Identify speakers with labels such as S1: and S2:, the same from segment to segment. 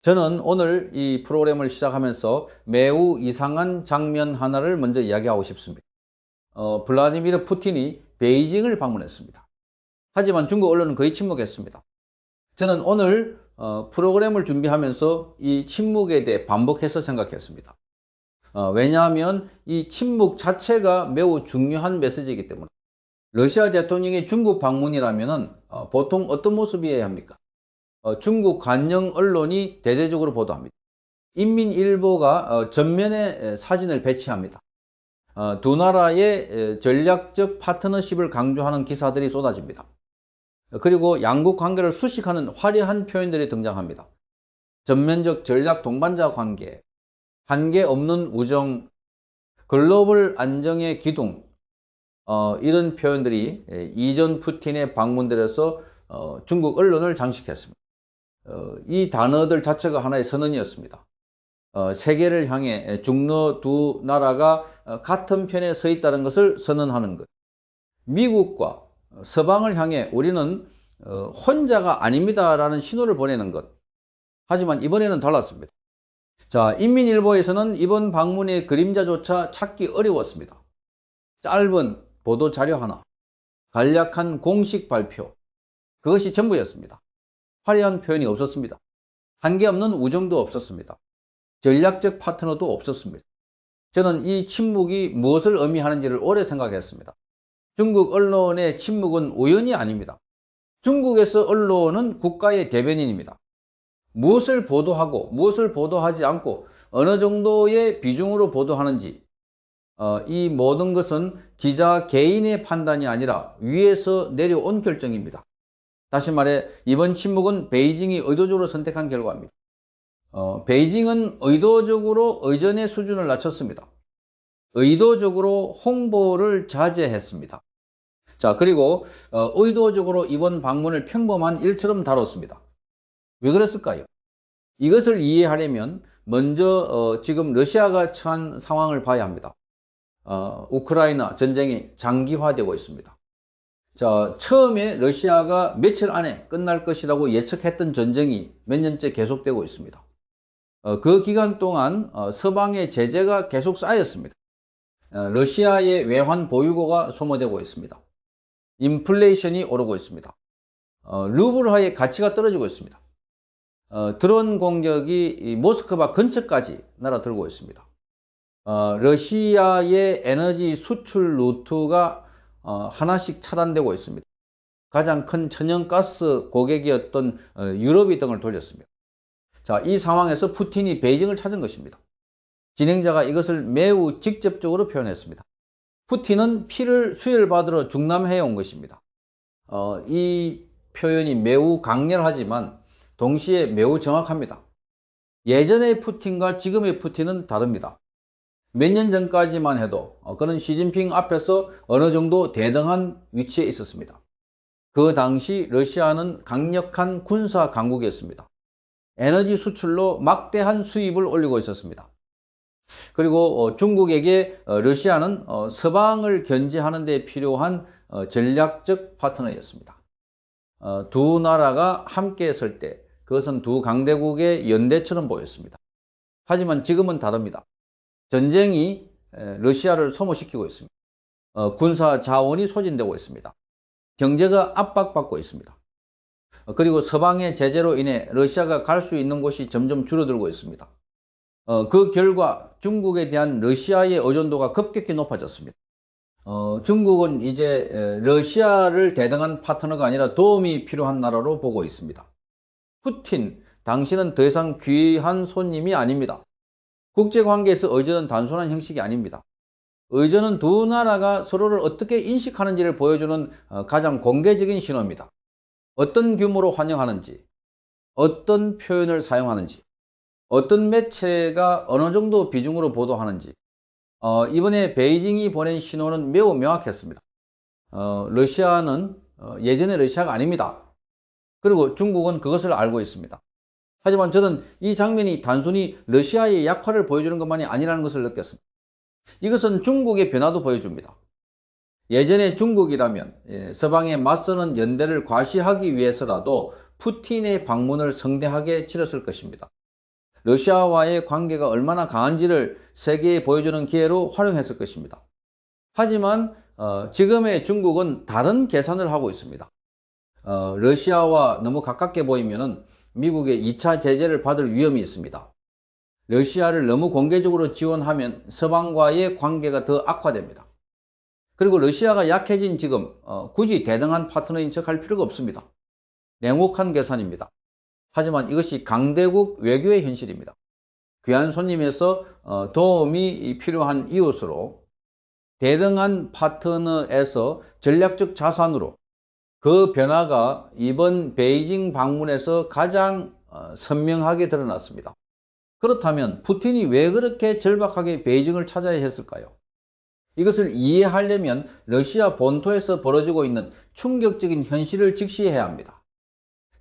S1: 저는 오늘 이 프로그램을 시작하면서 매우 이상한 장면 하나를 먼저 이야기하고 싶습니다. 블라디미르 푸틴이 베이징을 방문했습니다. 하지만 중국 언론은 거의 침묵했습니다. 저는 오늘 프로그램을 준비하면서 이 침묵에 대해 반복해서 생각했습니다. 왜냐하면 이 침묵 자체가 매우 중요한 메시지이기 때문에. 러시아 대통령의 중국 방문이라면 보통 어떤 모습이어야 합니까? 중국 관영 언론이 대대적으로 보도합니다. 인민일보가 전면에 사진을 배치합니다. 두 나라의 전략적 파트너십을 강조하는 기사들이 쏟아집니다. 그리고 양국 관계를 수식하는 화려한 표현들이 등장합니다. 전면적 전략 동반자 관계, 한계 없는 우정, 글로벌 안정의 기둥, 이런 표현들이 이전 푸틴의 방문들에서 중국 언론을 장식했습니다. 이 단어들 자체가 하나의 선언이었습니다. 세계를 향해 중러 두 나라가 같은 편에 서 있다는 것을 선언하는 것. 미국과 서방을 향해 우리는 혼자가 아닙니다라는 신호를 보내는 것. 하지만 이번에는 달랐습니다. 자, 인민일보에서는 이번 방문의 그림자조차 찾기 어려웠습니다. 짧은 보도 자료 하나, 간략한 공식 발표, 그것이 전부였습니다. 화려한 표현이 없었습니다. 한계 없는 우정도 없었습니다. 전략적 파트너도 없었습니다. 저는 이 침묵이 무엇을 의미하는지를 오래 생각했습니다. 중국 언론의 침묵은 우연이 아닙니다. 중국에서 언론은 국가의 대변인입니다. 무엇을 보도하고 무엇을 보도하지 않고 어느 정도의 비중으로 보도하는지, 이 모든 것은 기자 개인의 판단이 아니라 위에서 내려온 결정입니다. 다시 말해 이번 침묵은 베이징이 의도적으로 선택한 결과입니다. 베이징은 의도적으로 의전의 수준을 낮췄습니다. 의도적으로 홍보를 자제했습니다. 자, 그리고 의도적으로 이번 방문을 평범한 일처럼 다뤘습니다. 왜 그랬을까요? 이것을 이해하려면 먼저 지금 러시아가 처한 상황을 봐야 합니다. 우크라이나 전쟁이 장기화되고 있습니다. 자, 처음에 러시아가 며칠 안에 끝날 것이라고 예측했던 전쟁이 몇 년째 계속되고 있습니다. 그 기간 동안 서방의 제재가 계속 쌓였습니다. 러시아의 외환 보유고가 소모되고 있습니다. 인플레이션이 오르고 있습니다. 루블화의 가치가 떨어지고 있습니다. 드론 공격이 모스크바 근처까지 날아들고 있습니다. 러시아의 에너지 수출 루트가 하나씩 차단되고 있습니다. 가장 큰 천연가스 고객이었던 유럽이 등을 돌렸습니다. 자, 이 상황에서 푸틴이 베이징을 찾은 것입니다. 진행자가 이것을 매우 직접적으로 표현했습니다. 푸틴은 피를 수혈받으러 중남해에 온 것입니다. 이 표현이 매우 강렬하지만 동시에 매우 정확합니다. 예전의 푸틴과 지금의 푸틴은 다릅니다. 몇 년 전까지만 해도 그는 시진핑 앞에서 어느 정도 대등한 위치에 있었습니다. 그 당시 러시아는 강력한 군사 강국이었습니다. 에너지 수출로 막대한 수입을 올리고 있었습니다. 그리고 중국에게 러시아는 서방을 견제하는 데 필요한 전략적 파트너였습니다. 두 나라가 함께 설 때 그것은 두 강대국의 연대처럼 보였습니다. 하지만 지금은 다릅니다. 전쟁이 러시아를 소모시키고 있습니다. 군사 자원이 소진되고 있습니다. 경제가 압박받고 있습니다. 그리고 서방의 제재로 인해 러시아가 갈 수 있는 곳이 점점 줄어들고 있습니다. 그 결과 중국에 대한 러시아의 의존도가 급격히 높아졌습니다. 중국은 이제 러시아를 대등한 파트너가 아니라 도움이 필요한 나라로 보고 있습니다. 푸틴, 당신은 더 이상 귀한 손님이 아닙니다. 국제관계에서 의전은 단순한 형식이 아닙니다. 의전은 두 나라가 서로를 어떻게 인식하는지를 보여주는 가장 공개적인 신호입니다. 어떤 규모로 환영하는지, 어떤 표현을 사용하는지, 어떤 매체가 어느 정도 비중으로 보도하는지, 이번에 베이징이 보낸 신호는 매우 명확했습니다. 러시아는 예전의 러시아가 아닙니다. 그리고 중국은 그것을 알고 있습니다. 하지만 저는 이 장면이 단순히 러시아의 약화를 보여주는 것만이 아니라는 것을 느꼈습니다. 이것은 중국의 변화도 보여줍니다. 예전에 중국이라면 서방에 맞서는 연대를 과시하기 위해서라도 푸틴의 방문을 성대하게 치렀을 것입니다. 러시아와의 관계가 얼마나 강한지를 세계에 보여주는 기회로 활용했을 것입니다. 하지만 지금의 중국은 다른 계산을 하고 있습니다. 러시아와 너무 가깝게 보이면 미국의 2차 제재를 받을 위험이 있습니다. 러시아를 너무 공개적으로 지원하면 서방과의 관계가 더 악화됩니다. 그리고 러시아가 약해진 지금 굳이 대등한 파트너인 척 할 필요가 없습니다. 냉혹한 계산입니다. 하지만 이것이 강대국 외교의 현실입니다. 귀한 손님에서 도움이 필요한 이웃으로, 대등한 파트너에서 전략적 자산으로, 그 변화가 이번 베이징 방문에서 가장 선명하게 드러났습니다. 그렇다면 푸틴이 왜 그렇게 절박하게 베이징을 찾아야 했을까요? 이것을 이해하려면 러시아 본토에서 벌어지고 있는 충격적인 현실을 직시해야 합니다.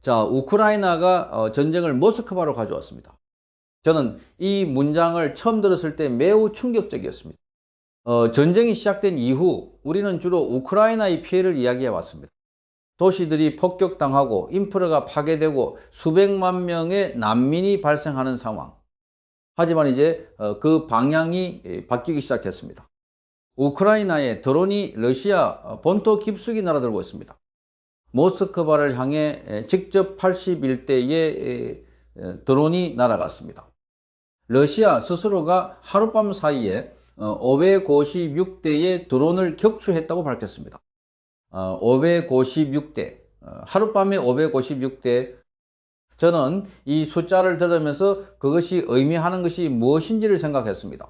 S1: 자, 우크라이나가 전쟁을 모스크바로 가져왔습니다. 저는 이 문장을 처음 들었을 때 매우 충격적이었습니다. 전쟁이 시작된 이후 우리는 주로 우크라이나의 피해를 이야기해 왔습니다. 도시들이 폭격당하고 인프라가 파괴되고 수백만 명의 난민이 발생하는 상황. 하지만 이제 그 방향이 바뀌기 시작했습니다. 우크라이나의 드론이 러시아 본토 깊숙이 날아들고 있습니다. 모스크바를 향해 직접 81대의 드론이 날아갔습니다. 러시아 스스로가 하룻밤 사이에 556대의 드론을 격추했다고 밝혔습니다. 556대, 하룻밤에 556대. 저는 이 숫자를 들으면서 그것이 의미하는 것이 무엇인지를 생각했습니다.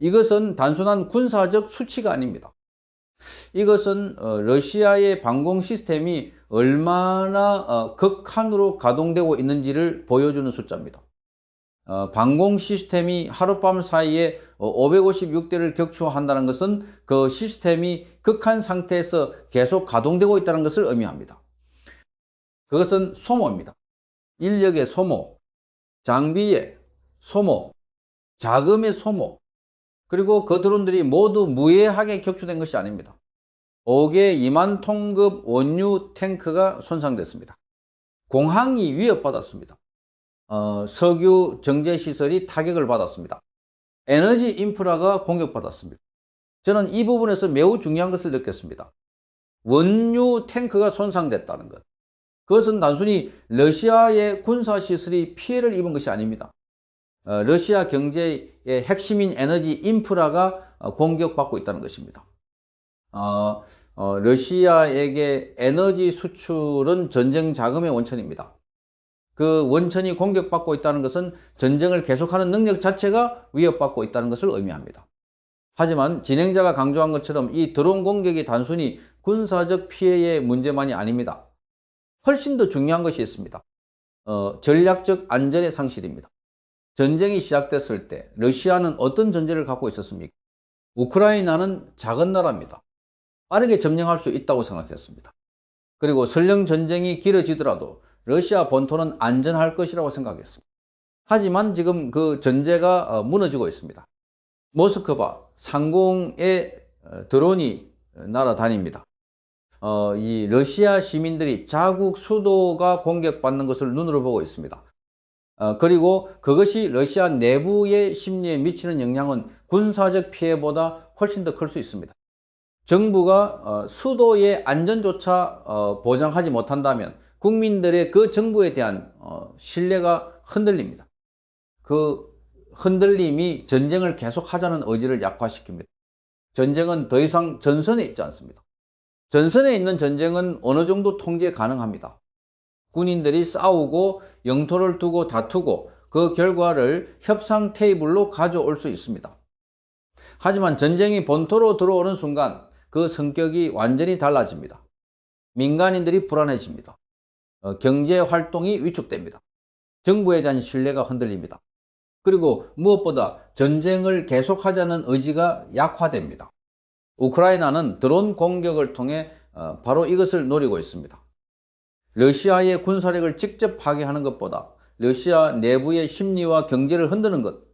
S1: 이것은 단순한 군사적 수치가 아닙니다. 이것은 러시아의 방공 시스템이 얼마나 극한으로 가동되고 있는지를 보여주는 숫자입니다. 방공 시스템이 하룻밤 사이에 556대를 격추한다는 것은 그 시스템이 극한 상태에서 계속 가동되고 있다는 것을 의미합니다. 그것은 소모입니다. 인력의 소모, 장비의 소모, 자금의 소모, 그리고 그 드론들이 모두 무해하게 격추된 것이 아닙니다. 5개 2만 톤급 원유 탱크가 손상됐습니다. 공항이 위협받았습니다. 석유 정제시설이 타격을 받았습니다. 에너지 인프라가 공격받았습니다. 저는 이 부분에서 매우 중요한 것을 느꼈습니다. 원유 탱크가 손상됐다는 것. 그것은 단순히 러시아의 군사시설이 피해를 입은 것이 아닙니다. 러시아 경제의 핵심인 에너지 인프라가 공격받고 있다는 것입니다. 러시아에게 에너지 수출은 전쟁 자금의 원천입니다. 그 원천이 공격받고 있다는 것은 전쟁을 계속하는 능력 자체가 위협받고 있다는 것을 의미합니다. 하지만 진행자가 강조한 것처럼 이 드론 공격이 단순히 군사적 피해의 문제만이 아닙니다. 훨씬 더 중요한 것이 있습니다. 전략적 안전의 상실입니다. 전쟁이 시작됐을 때 러시아는 어떤 전제를 갖고 있었습니까? 우크라이나는 작은 나라입니다. 빠르게 점령할 수 있다고 생각했습니다. 그리고 설령 전쟁이 길어지더라도 러시아 본토는 안전할 것이라고 생각했습니다. 하지만 지금 그 전제가 무너지고 있습니다. 모스크바 상공에 드론이 날아다닙니다. 이 러시아 시민들이 자국 수도가 공격받는 것을 눈으로 보고 있습니다. 그리고 그것이 러시아 내부의 심리에 미치는 영향은 군사적 피해보다 훨씬 더 클 수 있습니다. 정부가 수도의 안전조차 보장하지 못한다면 국민들의 그 정부에 대한 신뢰가 흔들립니다. 그 흔들림이 전쟁을 계속하자는 의지를 약화시킵니다. 전쟁은 더 이상 전선에 있지 않습니다. 전선에 있는 전쟁은 어느 정도 통제 가능합니다. 군인들이 싸우고 영토를 두고 다투고 그 결과를 협상 테이블로 가져올 수 있습니다. 하지만 전쟁이 본토로 들어오는 순간 그 성격이 완전히 달라집니다. 민간인들이 불안해집니다. 경제 활동이 위축됩니다. 정부에 대한 신뢰가 흔들립니다. 그리고 무엇보다 전쟁을 계속하자는 의지가 약화됩니다. 우크라이나는 드론 공격을 통해 바로 이것을 노리고 있습니다. 러시아의 군사력을 직접 파괴하는 것보다 러시아 내부의 심리와 경제를 흔드는 것,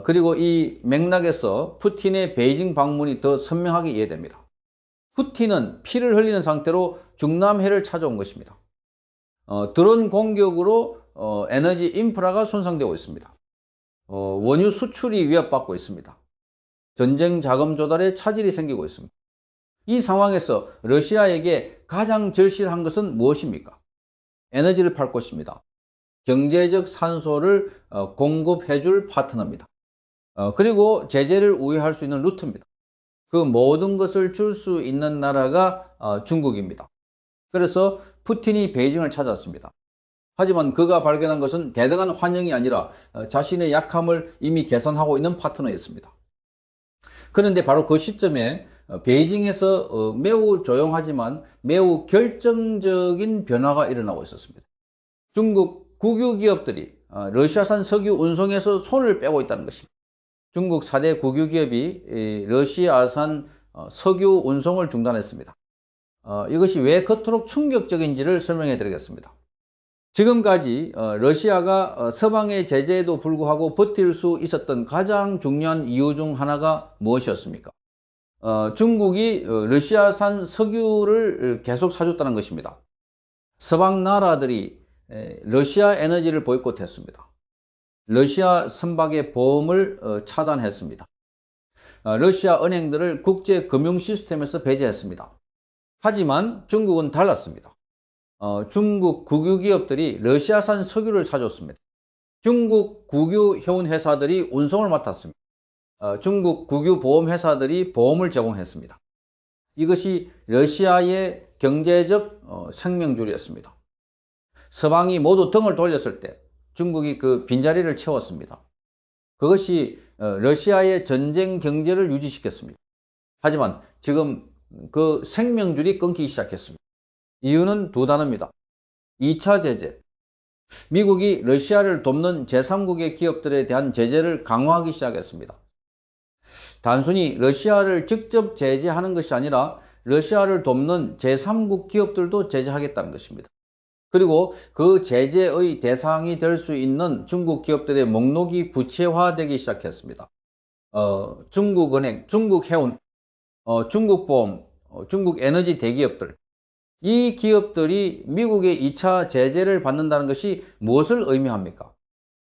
S1: 그리고 이 맥락에서 푸틴의 베이징 방문이 더 선명하게 이해됩니다. 푸틴은 피를 흘리는 상태로 중남해를 찾아온 것입니다. 드론 공격으로 에너지 인프라가 손상되고 있습니다. 원유 수출이 위협받고 있습니다. 전쟁 자금 조달에 차질이 생기고 있습니다. 이 상황에서 러시아에게 가장 절실한 것은 무엇입니까? 에너지를 팔 것입니다. 경제적 산소를 공급해 줄 파트너입니다. 그리고 제재를 우회할 수 있는 루트입니다. 그 모든 것을 줄 수 있는 나라가 중국입니다. 그래서 푸틴이 베이징을 찾았습니다. 하지만 그가 발견한 것은 대등한 환영이 아니라 자신의 약함을 이미 계산하고 있는 파트너였습니다. 그런데 바로 그 시점에 베이징에서 매우 조용하지만 매우 결정적인 변화가 일어나고 있었습니다. 중국 국유 기업들이 러시아산 석유 운송에서 손을 빼고 있다는 것입니다. 중국 4대 국유 기업이 러시아산 석유 운송을 중단했습니다. 이것이 왜 그토록 충격적인지를 설명해 드리겠습니다. 지금까지 러시아가 서방의 제재에도 불구하고 버틸 수 있었던 가장 중요한 이유 중 하나가 무엇이었습니까? 중국이 러시아산 석유를 계속 사줬다는 것입니다. 서방 나라들이 러시아 에너지를 보이콧했습니다. 러시아 선박의 보험을 차단했습니다. 러시아 은행들을 국제 금융 시스템에서 배제했습니다. 하지만 중국은 달랐습니다. 중국 국유 기업들이 러시아산 석유를 사줬습니다. 중국 국유 해운 회사들이 운송을 맡았습니다. 중국 국유 보험 회사들이 보험을 제공했습니다. 이것이 러시아의 경제적 생명줄이었습니다. 서방이 모두 등을 돌렸을 때 중국이 그 빈자리를 채웠습니다. 그것이 러시아의 전쟁 경제를 유지시켰습니다. 하지만 지금 그 생명줄이 끊기기 시작했습니다. 이유는 두 단어입니다. 2차 제재. 미국이 러시아를 돕는 제3국의 기업들에 대한 제재를 강화하기 시작했습니다. 단순히 러시아를 직접 제재하는 것이 아니라 러시아를 돕는 제3국 기업들도 제재하겠다는 것입니다. 그리고 그 제재의 대상이 될 수 있는 중국 기업들의 목록이 구체화되기 시작했습니다. 중국은행, 중국해운, 중국보험, 중국에너지 대기업들, 이 기업들이 미국의 2차 제재를 받는다는 것이 무엇을 의미합니까?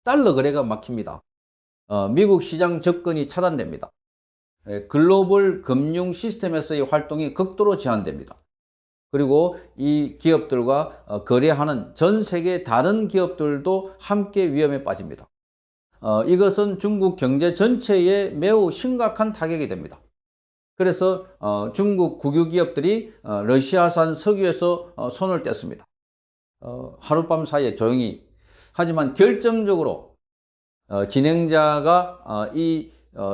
S1: 달러 거래가 막힙니다. 미국 시장 접근이 차단됩니다. 글로벌 금융 시스템에서의 활동이 극도로 제한됩니다. 그리고 이 기업들과 거래하는 전 세계 다른 기업들도 함께 위험에 빠집니다. 이것은 중국 경제 전체에 매우 심각한 타격이 됩니다. 그래서 중국 국유 기업들이 러시아산 석유에서 손을 뗐습니다. 하룻밤 사이에 조용히. 하지만 결정적으로 진행자가 이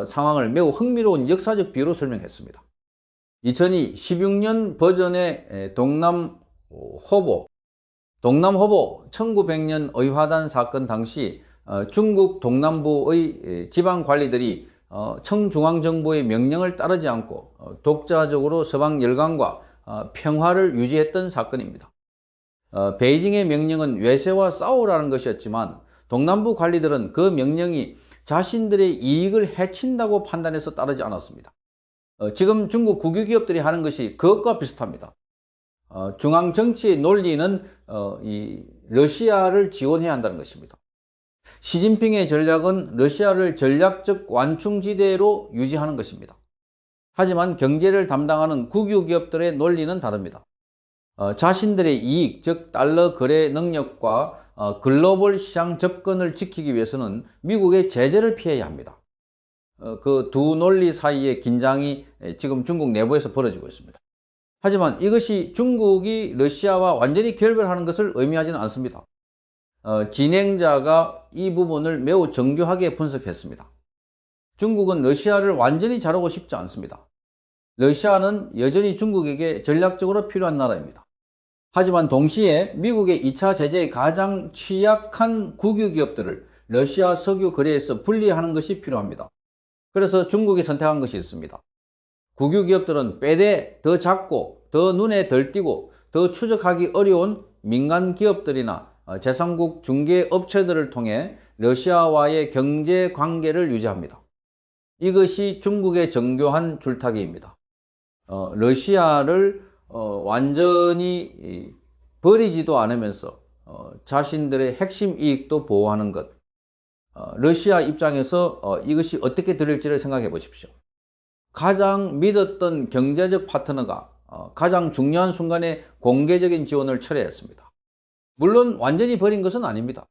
S1: 상황을 매우 흥미로운 역사적 비유로 설명했습니다. 2016년 버전의 동남호보 1900년 의화단 사건 당시 중국 동남부의 지방 관리들이 청중앙정부의 명령을 따르지 않고 독자적으로 서방 열강과 평화를 유지했던 사건입니다. 베이징의 명령은 외세와 싸우라는 것이었지만 동남부 관리들은 그 명령이 자신들의 이익을 해친다고 판단해서 따르지 않았습니다. 지금 중국 국유 기업들이 하는 것이 그것과 비슷합니다. 중앙 정치의 논리는 이 러시아를 지원해야 한다는 것입니다. 시진핑의 전략은 러시아를 전략적 완충지대로 유지하는 것입니다. 하지만 경제를 담당하는 국유 기업들의 논리는 다릅니다. 자신들의 이익, 즉 달러 거래 능력과 글로벌 시장 접근을 지키기 위해서는 미국의 제재를 피해야 합니다. 그 두 논리 사이의 긴장이 지금 중국 내부에서 벌어지고 있습니다. 하지만 이것이 중국이 러시아와 완전히 결별하는 것을 의미하지는 않습니다. 진행자가 이 부분을 매우 정교하게 분석했습니다. 중국은 러시아를 완전히 자르고 싶지 않습니다. 러시아는 여전히 중국에게 전략적으로 필요한 나라입니다. 하지만 동시에 미국의 2차 제재의 가장 취약한 국유 기업들을 러시아 석유 거래에서 분리하는 것이 필요합니다. 그래서 중국이 선택한 것이 있습니다. 국유 기업들은 빼대 더 작고 더 눈에 덜 띄고 더 추적하기 어려운 민간 기업들이나 제3국 중개 업체들을 통해 러시아와의 경제 관계를 유지합니다. 이것이 중국의 정교한 줄타기입니다. 러시아를 완전히 버리지도 않으면서 자신들의 핵심 이익도 보호하는 것. 러시아 입장에서 이것이 어떻게 들릴지를 생각해 보십시오. 가장 믿었던 경제적 파트너가 가장 중요한 순간에 공개적인 지원을 철회했습니다. 물론 완전히 버린 것은 아닙니다.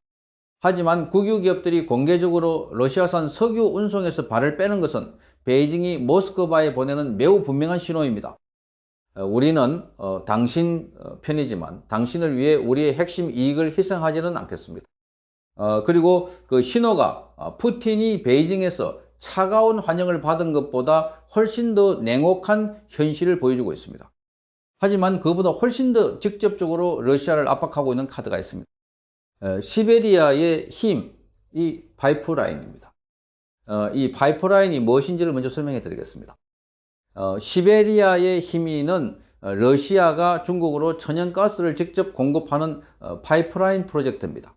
S1: 하지만 국유 기업들이 공개적으로 러시아산 석유 운송에서 발을 빼는 것은 베이징이 모스크바에 보내는 매우 분명한 신호입니다. 우리는 당신 편이지만 당신을 위해 우리의 핵심 이익을 희생하지는 않겠습니다. 그리고 그 신호가 푸틴이 베이징에서 차가운 환영을 받은 것보다 훨씬 더 냉혹한 현실을 보여주고 있습니다. 하지만 그보다 훨씬 더 직접적으로 러시아를 압박하고 있는 카드가 있습니다. 시베리아의 힘, 이 파이프라인입니다. 이 파이프라인이 무엇인지를 먼저 설명해 드리겠습니다. 시베리아의 힘이는 러시아가 중국으로 천연가스를 직접 공급하는 파이프라인 프로젝트입니다.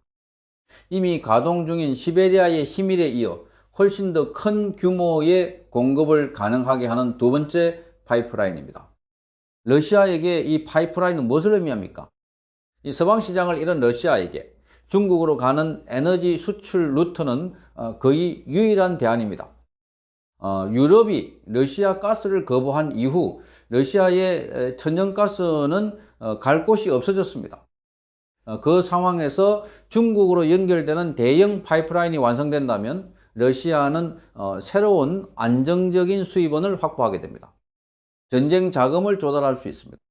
S1: 이미 가동 중인 시베리아의 힘일에 이어 훨씬 더 큰 규모의 공급을 가능하게 하는 두 번째 파이프라인입니다. 러시아에게 이 파이프라인은 무엇을 의미합니까? 이 서방 시장을 잃은 러시아에게 중국으로 가는 에너지 수출 루트는 거의 유일한 대안입니다. 유럽이 러시아 가스를 거부한 이후 러시아의 천연가스는 갈 곳이 없어졌습니다. 그 상황에서 중국으로 연결되는 대형 파이프라인이 완성된다면 러시아는 새로운 안정적인 수입원을 확보하게 됩니다. 전쟁 자금을 조달할 수 있습니다.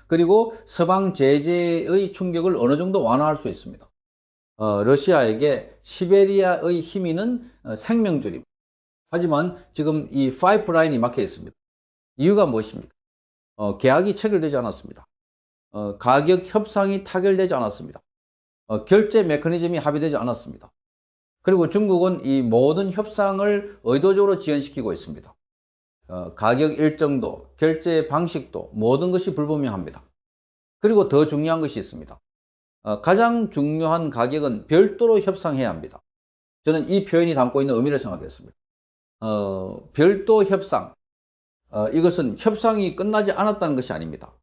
S1: 그리고 서방 제재의 충격을 어느 정도 완화할 수 있습니다. 러시아에게 시베리아의 힘이는 생명줄입니다. 하지만 지금 이 파이프라인이 막혀 있습니다. 이유가 무엇입니까? 계약이 체결되지 않았습니다. 가격 협상이 타결되지 않았습니다. 결제 메커니즘이 합의되지 않았습니다. 그리고 중국은 이 모든 협상을 의도적으로 지연시키고 있습니다. 가격 일정도, 결제 방식도 모든 것이 불분명합니다. 그리고 더 중요한 것이 있습니다. 가장 중요한 가격은 별도로 협상해야 합니다. 저는 이 표현이 담고 있는 의미를 생각했습니다. 별도 협상, 이것은 협상이 끝나지 않았다는 것이 아닙니다.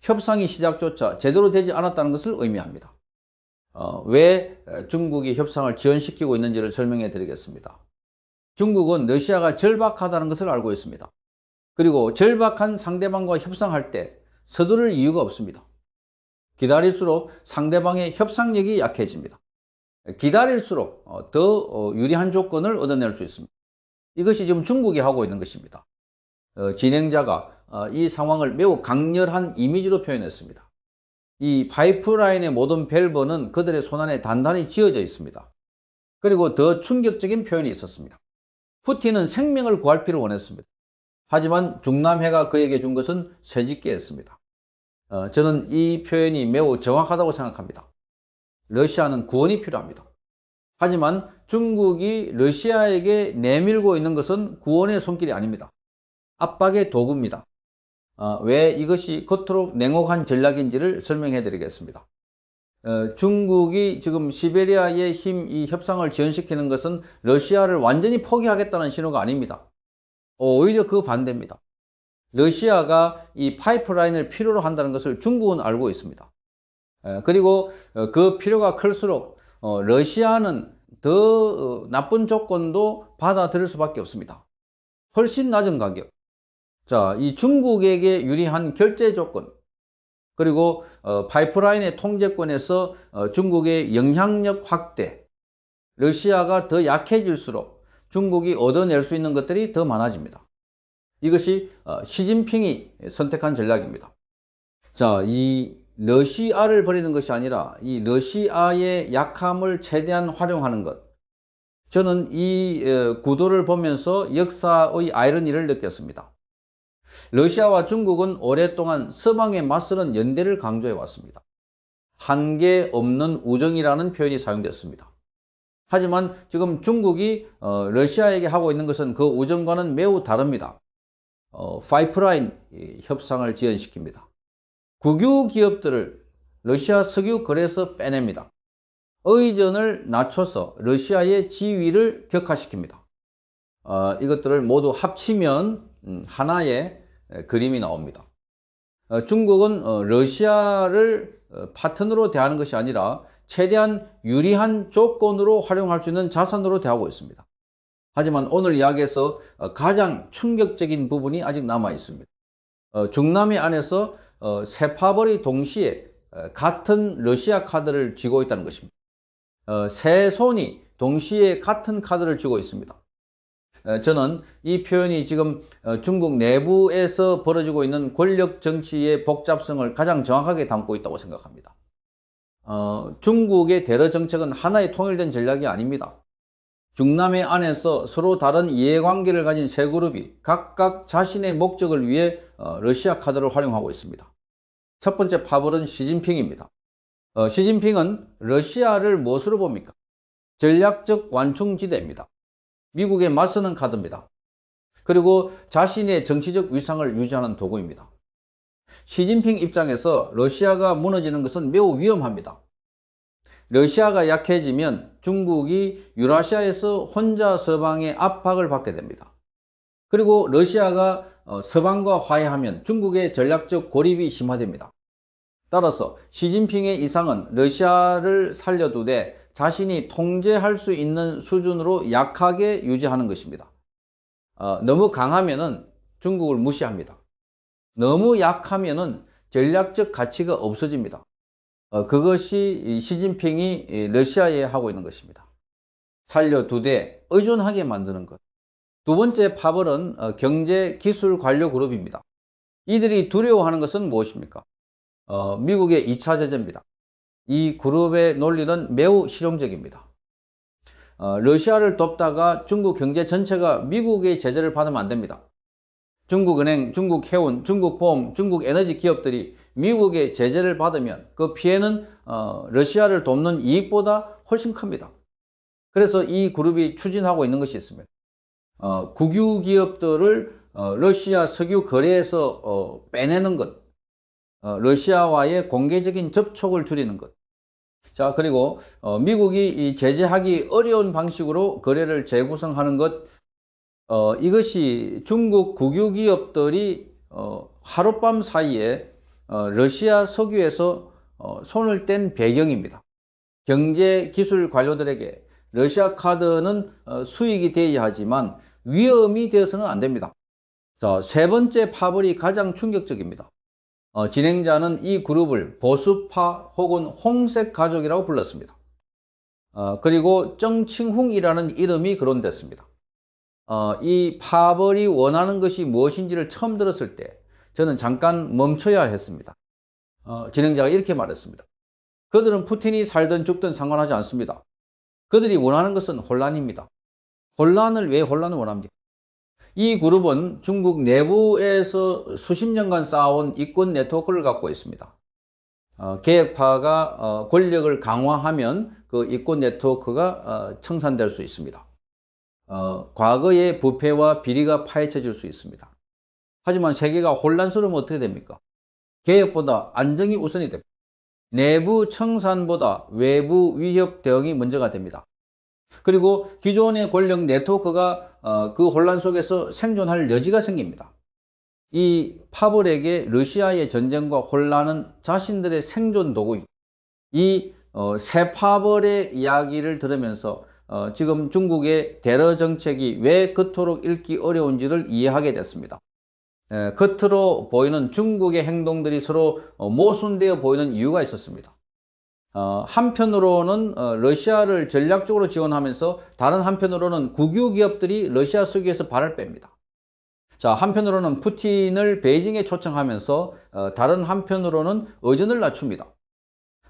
S1: 협상이 시작조차 제대로 되지 않았다는 것을 의미합니다. 왜 중국이 협상을 지연시키고 있는지를 설명해 드리겠습니다. 중국은 러시아가 절박하다는 것을 알고 있습니다. 그리고 절박한 상대방과 협상할 때 서두를 이유가 없습니다. 기다릴수록 상대방의 협상력이 약해집니다. 기다릴수록 더 유리한 조건을 얻어낼 수 있습니다. 이것이 지금 중국이 하고 있는 것입니다. 진행자가 이 상황을 매우 강렬한 이미지로 표현했습니다. 이 파이프라인의 모든 밸브는 그들의 손안에 단단히 쥐어져 있습니다. 그리고 더 충격적인 표현이 있었습니다. 푸틴은 생명을 구할 필요를 원했습니다. 하지만 중남해가 그에게 준 것은 쇠짓기였습니다. 저는 이 표현이 매우 정확하다고 생각합니다. 러시아는 구원이 필요합니다. 하지만 중국이 러시아에게 내밀고 있는 것은 구원의 손길이 아닙니다. 압박의 도구입니다. 왜 이것이 겉으로 냉혹한 전략인지를 설명해 드리겠습니다. 중국이 지금 시베리아의 힘, 이 협상을 지연시키는 것은 러시아를 완전히 포기하겠다는 신호가 아닙니다. 오히려 그 반대입니다. 러시아가 이 파이프라인을 필요로 한다는 것을 중국은 알고 있습니다. 그리고 그 필요가 클수록 러시아는 더 나쁜 조건도 받아들일 수밖에 없습니다. 훨씬 낮은 가격. 자, 이 중국에게 유리한 결제 조건, 그리고 파이프라인의 통제권에서 중국의 영향력 확대, 러시아가 더 약해질수록 중국이 얻어낼 수 있는 것들이 더 많아집니다. 이것이 시진핑이 선택한 전략입니다. 자, 이 러시아를 버리는 것이 아니라 이 러시아의 약함을 최대한 활용하는 것. 저는 이 구도를 보면서 역사의 아이러니를 느꼈습니다. 러시아와 중국은 오랫동안 서방에 맞서는 연대를 강조해 왔습니다. 한계 없는 우정이라는 표현이 사용됐습니다. 하지만 지금 중국이 러시아에게 하고 있는 것은 그 우정과는 매우 다릅니다. 파이프라인 협상을 지연시킵니다. 국유 기업들을 러시아 석유 거래에서 빼냅니다. 의전을 낮춰서 러시아의 지위를 격화시킵니다. 이것들을 모두 합치면 하나의 그림이 나옵니다. 중국은 러시아를 파트너로 대하는 것이 아니라 최대한 유리한 조건으로 활용할 수 있는 자산으로 대하고 있습니다. 하지만 오늘 이야기에서 가장 충격적인 부분이 아직 남아 있습니다. 중남미 안에서 세 파벌이 동시에 같은 러시아 카드를 쥐고 있다는 것입니다. 세 손이 동시에 같은 카드를 쥐고 있습니다. 저는 이 표현이 지금 중국 내부에서 벌어지고 있는 권력 정치의 복잡성을 가장 정확하게 담고 있다고 생각합니다. 중국의 대러 정책은 하나의 통일된 전략이 아닙니다. 중남미 안에서 서로 다른 이해관계를 가진 세 그룹이 각각 자신의 목적을 위해 러시아 카드를 활용하고 있습니다. 첫 번째 파벌은 시진핑입니다. 시진핑은 러시아를 무엇으로 봅니까? 전략적 완충지대입니다. 미국에 맞서는 카드입니다. 그리고 자신의 정치적 위상을 유지하는 도구입니다. 시진핑 입장에서 러시아가 무너지는 것은 매우 위험합니다. 러시아가 약해지면 중국이 유라시아에서 혼자 서방의 압박을 받게 됩니다. 그리고 러시아가 서방과 화해하면 중국의 전략적 고립이 심화됩니다. 따라서 시진핑의 이상은 러시아를 살려두되 자신이 통제할 수 있는 수준으로 약하게 유지하는 것입니다. 너무 강하면은 중국을 무시합니다. 너무 약하면은 전략적 가치가 없어집니다. 그것이 시진핑이 러시아에 하고 있는 것입니다. 살려두되 의존하게 만드는 것. 두 번째 파벌은 경제 기술 관료 그룹입니다. 이들이 두려워하는 것은 무엇입니까? 미국의 2차 제재입니다. 이 그룹의 논리는 매우 실용적입니다. 러시아를 돕다가 중국 경제 전체가 미국의 제재를 받으면 안 됩니다. 중국은행, 중국해운, 중국보험, 중국에너지 기업들이 미국의 제재를 받으면 그 피해는 러시아를 돕는 이익보다 훨씬 큽니다. 그래서 이 그룹이 추진하고 있는 것이 있습니다. 국유 기업들을 러시아 석유 거래에서 빼내는 것, 러시아와의 공개적인 접촉을 줄이는 것. 자, 그리고 미국이 이 제재하기 어려운 방식으로 거래를 재구성하는 것, 이것이 중국 국유 기업들이 하룻밤 사이에 러시아 석유에서 손을 뗀 배경입니다. 경제 기술 관료들에게 러시아 카드는 수익이 되어야 하지만 위험이 되어서는 안 됩니다. 자, 세 번째 파벌이 가장 충격적입니다. 진행자는 이 그룹을 보수파 혹은 홍색 가족이라고 불렀습니다. 그리고 정칭훈이라는 이름이 거론됐습니다. 이 파벌이 원하는 것이 무엇인지를 처음 들었을 때 저는 잠깐 멈춰야 했습니다. 진행자가 이렇게 말했습니다. 그들은 푸틴이 살든 죽든 상관하지 않습니다. 그들이 원하는 것은 혼란입니다. 왜 혼란을 원합니까? 이 그룹은 중국 내부에서 수십 년간 쌓아온 이권 네트워크를 갖고 있습니다. 개혁파가 권력을 강화하면 그 이권 네트워크가 청산될 수 있습니다. 과거의 부패와 비리가 파헤쳐질 수 있습니다. 하지만 세계가 혼란스러우면 어떻게 됩니까? 개혁보다 안정이 우선이 됩니다. 내부 청산보다 외부 위협 대응이 먼저가 됩니다. 그리고 기존의 권력 네트워크가 그 혼란 속에서 생존할 여지가 생깁니다. 이 파벌에게 러시아의 전쟁과 혼란은 자신들의 생존 도구입니다. 이 새 파벌의 이야기를 들으면서 지금 중국의 대러 정책이 왜 그토록 읽기 어려운지를 이해하게 됐습니다. 겉으로 보이는 중국의 행동들이 서로 모순되어 보이는 이유가 있었습니다. 한편으로는 러시아를 전략적으로 지원하면서 다른 한편으로는 국유 기업들이 러시아 석유에서 발을 뺍니다. 자, 한편으로는 푸틴을 베이징에 초청하면서 다른 한편으로는 의존을 낮춥니다.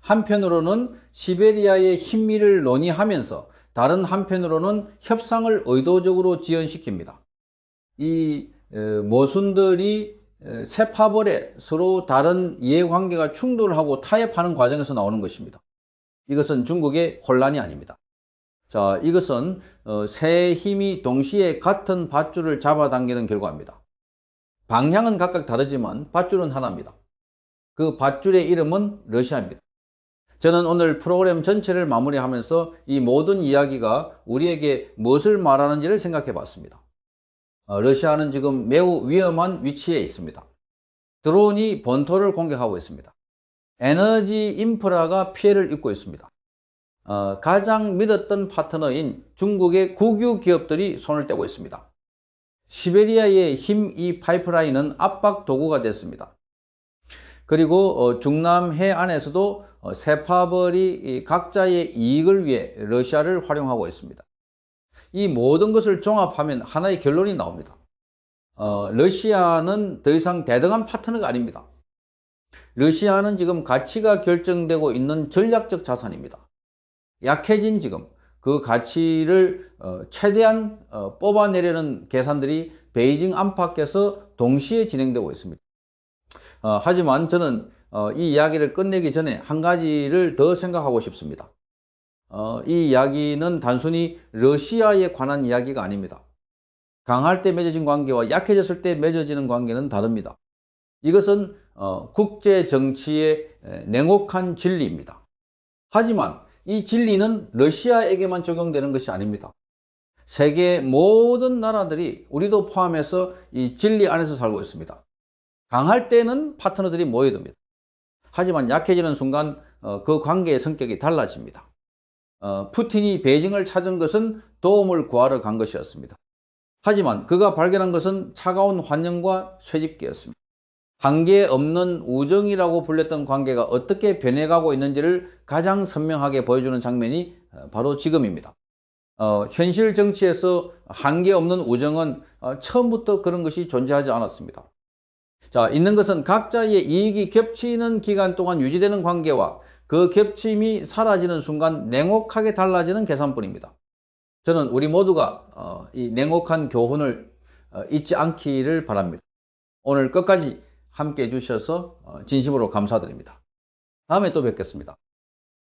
S1: 한편으로는 시베리아의 힘미를 논의하면서 다른 한편으로는 협상을 의도적으로 지연시킵니다. 이 모순들이 새 파벌에 서로 다른 이해관계가 충돌하고 타협하는 과정에서 나오는 것입니다. 이것은 중국의 혼란이 아닙니다. 자, 이것은 새 힘이 동시에 같은 밧줄을 잡아당기는 결과입니다. 방향은 각각 다르지만 밧줄은 하나입니다. 그 밧줄의 이름은 러시아입니다. 저는 오늘 프로그램 전체를 마무리하면서 이 모든 이야기가 우리에게 무엇을 말하는지를 생각해 봤습니다. 러시아는 지금 매우 위험한 위치에 있습니다. 드론이 본토를 공격하고 있습니다. 에너지 인프라가 피해를 입고 있습니다. 가장 믿었던 파트너인 중국의 국유 기업들이 손을 떼고 있습니다. 시베리아의 힘 이 파이프라인은 압박 도구가 됐습니다. 그리고 중남 해안에서도 세파벌이 각자의 이익을 위해 러시아를 활용하고 있습니다. 이 모든 것을 종합하면 하나의 결론이 나옵니다. 러시아는 더 이상 대등한 파트너가 아닙니다. 러시아는 지금 가치가 결정되고 있는 전략적 자산입니다. 약해진 지금 그 가치를 최대한 뽑아내려는 계산들이 베이징 안팎에서 동시에 진행되고 있습니다. 하지만 저는 이 이야기를 끝내기 전에 한 가지를 더 생각하고 싶습니다. 이 이야기는 단순히 러시아에 관한 이야기가 아닙니다. 강할 때 맺어진 관계와 약해졌을 때 맺어지는 관계는 다릅니다. 이것은 국제 정치의 냉혹한 진리입니다. 하지만 이 진리는 러시아에게만 적용되는 것이 아닙니다. 세계 모든 나라들이 우리도 포함해서 이 진리 안에서 살고 있습니다. 강할 때는 파트너들이 모여듭니다. 하지만 약해지는 순간 그 관계의 성격이 달라집니다. 푸틴이 베이징을 찾은 것은 도움을 구하러 간 것이었습니다. 하지만 그가 발견한 것은 차가운 환영과 쇠집기였습니다. 한계 없는 우정이라고 불렸던 관계가 어떻게 변해가고 있는지를 가장 선명하게 보여주는 장면이 바로 지금입니다. 현실 정치에서 한계 없는 우정은 처음부터 그런 것이 존재하지 않았습니다. 자, 있는 것은 각자의 이익이 겹치는 기간 동안 유지되는 관계와 그 겹침이 사라지는 순간 냉혹하게 달라지는 계산뿐입니다. 저는 우리 모두가 이 냉혹한 교훈을 잊지 않기를 바랍니다. 오늘 끝까지 함께 해주셔서 진심으로 감사드립니다. 다음에 또 뵙겠습니다.